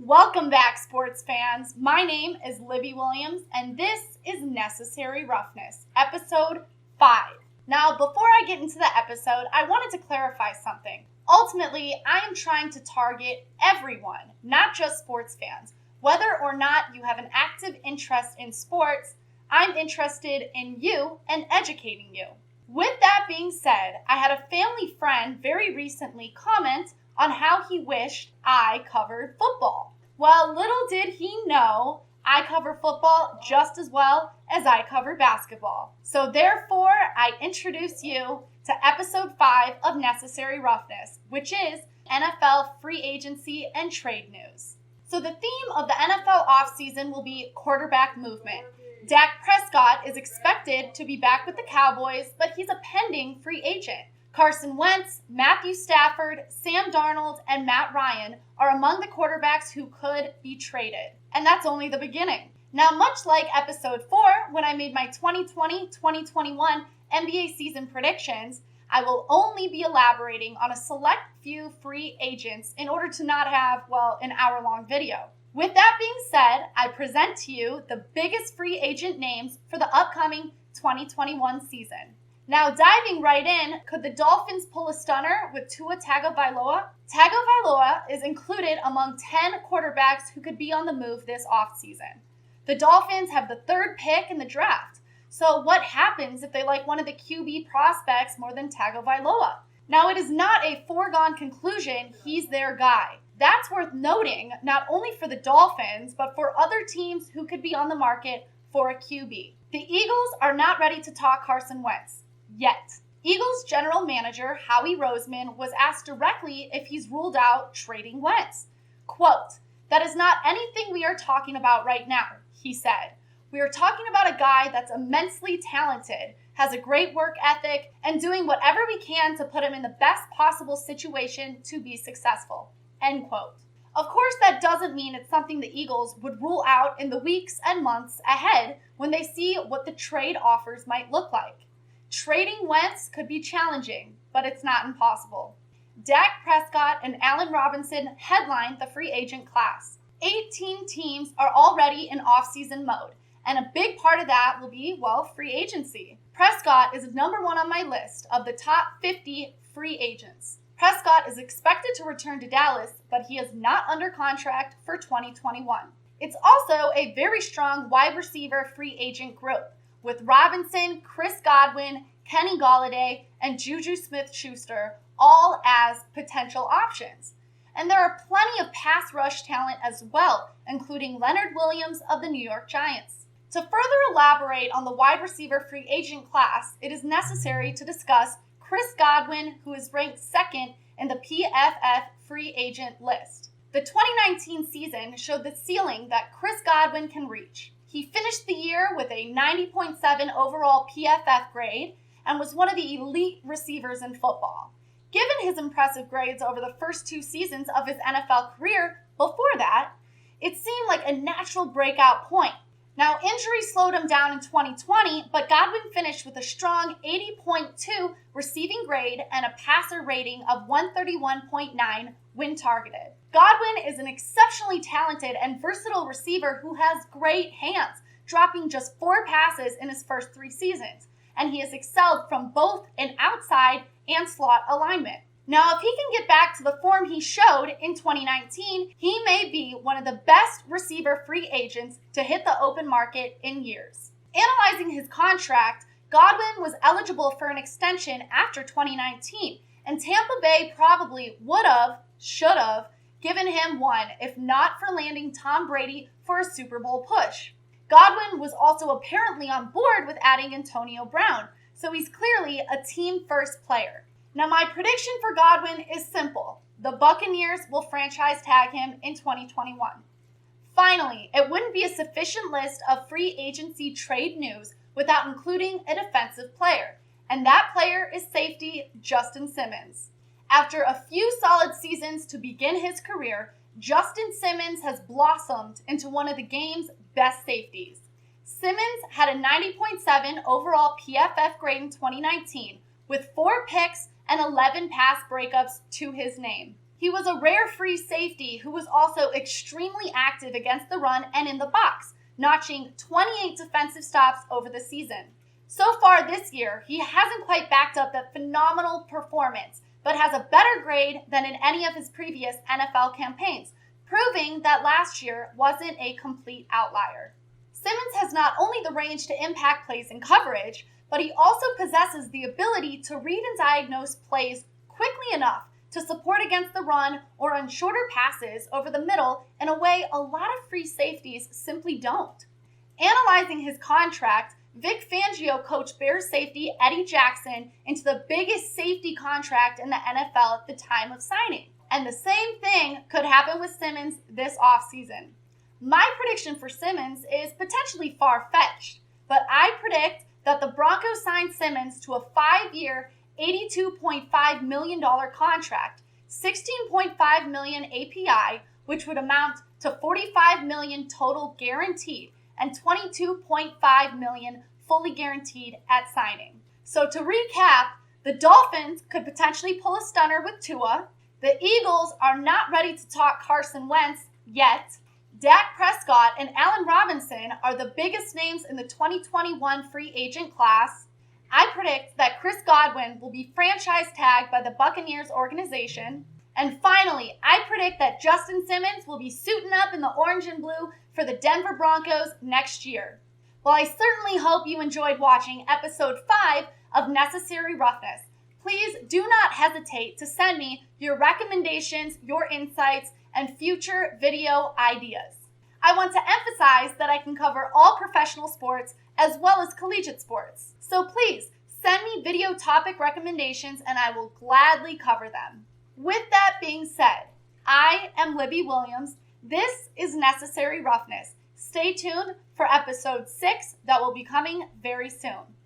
Welcome back, sports fans. My name is Libby Williams, and this is Necessary Roughness, episode 5. Now, before I get into the episode, I wanted to clarify something. Ultimately, I am trying to target everyone, not just sports fans. Whether or not you have an active interest in sports, I'm interested in you and educating you. With that being said, I had a family friend very recently comment on how he wished I covered football. Well, little did he know I cover football just as well as I cover basketball. So therefore, I introduce you to episode 5 of Necessary Roughness, which is NFL free agency and trade news. So the theme of the NFL offseason will be quarterback movement. Dak Prescott is expected to be back with the Cowboys, but he's a pending free agent. Carson Wentz, Matthew Stafford, Sam Darnold, and Matt Ryan are among the quarterbacks who could be traded. And that's only the beginning. Now, much like episode 4, when I made my 2020-2021 NBA season predictions, I will only be elaborating on a select few free agents in order to not have, an hour-long video. With that being said, I present to you the biggest free agent names for the upcoming 2021 season. Now, diving right in, could the Dolphins pull a stunner with Tua Tagovailoa? Tagovailoa is included among 10 quarterbacks who could be on the move this offseason. The Dolphins have the 3rd pick in the draft. So what happens if they like one of the QB prospects more than Tagovailoa? Now, it is not a foregone conclusion he's their guy. That's worth noting, not only for the Dolphins, but for other teams who could be on the market for a QB. The Eagles are not ready to talk Carson Wentz. Yet. Eagles general manager Howie Roseman was asked directly if he's ruled out trading Wentz. Quote, "That is not anything we are talking about right now," he said. "We are talking about a guy that's immensely talented, has a great work ethic, and doing whatever we can to put him in the best possible situation to be successful." End quote. Of course, that doesn't mean it's something the Eagles would rule out in the weeks and months ahead when they see what the trade offers might look like. Trading Wentz could be challenging, but it's not impossible. Dak Prescott and Allen Robinson headlined the free agent class. 18 teams are already in offseason mode, and a big part of that will be, free agency. Prescott is number 1 on my list of the top 50 free agents. Prescott is expected to return to Dallas, but he is not under contract for 2021. It's also a very strong wide receiver free agent group, with Robinson, Chris Godwin, Kenny Golladay, and JuJu Smith-Schuster all as potential options. And there are plenty of pass rush talent as well, including Leonard Williams of the New York Giants. To further elaborate on the wide receiver free agent class, it is necessary to discuss Chris Godwin, who is ranked 2nd in the PFF free agent list. The 2019 season showed the ceiling that Chris Godwin can reach. He finished the year with a 90.7 overall PFF grade and was one of the elite receivers in football. Given his impressive grades over the first 2 seasons of his NFL career before that, it seemed like a natural breakout point. Now, injury slowed him down in 2020, but Godwin finished with a strong 80.2 receiving grade and a passer rating of 131.9 when targeted. Godwin is an exceptionally talented and versatile receiver who has great hands, dropping just 4 passes in his first 3 seasons, and he has excelled from both an outside and slot alignment. Now, if he can get back to the form he showed in 2019, he may be one of the best receiver free agents to hit the open market in years. Analyzing his contract, Godwin was eligible for an extension after 2019, and Tampa Bay probably should have given him one if not for landing Tom Brady for a Super Bowl push. Godwin was also apparently on board with adding Antonio Brown, so he's clearly a team-first player. Now, my prediction for Godwin is simple. The Buccaneers will franchise tag him in 2021. Finally, it wouldn't be a sufficient list of free agency trade news without including a defensive player, and that player is safety Justin Simmons. After a few solid seasons to begin his career, Justin Simmons has blossomed into one of the game's best safeties. Simmons had a 90.7 overall PFF grade in 2019 with 4 picks and 11 pass breakups to his name. He was a rare free safety who was also extremely active against the run and in the box, notching 28 defensive stops over the season. So far this year, he hasn't quite backed up that phenomenal performance, but has a better grade than in any of his previous NFL campaigns, proving that last year wasn't a complete outlier. Simmons has not only the range to impact plays in coverage, but he also possesses the ability to read and diagnose plays quickly enough to support against the run or on shorter passes over the middle in a way a lot of free safeties simply don't. Analyzing his contract, Vic Fangio coached Bears safety Eddie Jackson into the biggest safety contract in the NFL at the time of signing. And the same thing could happen with Simmons this offseason. My prediction for Simmons is potentially far-fetched, but I predict that the Broncos sign Simmons to a 5-year, $82.5 million contract, $16.5 million API, which would amount to $45 million total guaranteed, and $22.5 million fully guaranteed at signing. So to recap, the Dolphins could potentially pull a stunner with Tua. The Eagles are not ready to talk Carson Wentz yet. Dak Prescott and Allen Robinson are the biggest names in the 2021 free agent class. I predict that Chris Godwin will be franchise tagged by the Buccaneers organization. And finally, I predict that Justin Simmons will be suiting up in the orange and blue for the Denver Broncos next year. Well, I certainly hope you enjoyed watching episode 5 of Necessary Roughness. Please do not hesitate to send me your recommendations, your insights, and future video ideas. I want to emphasize that I can cover all professional sports as well as collegiate sports. So please send me video topic recommendations and I will gladly cover them. With that being said, I am Libby Williams. This is Necessary Roughness. Stay tuned for episode 6 that will be coming very soon.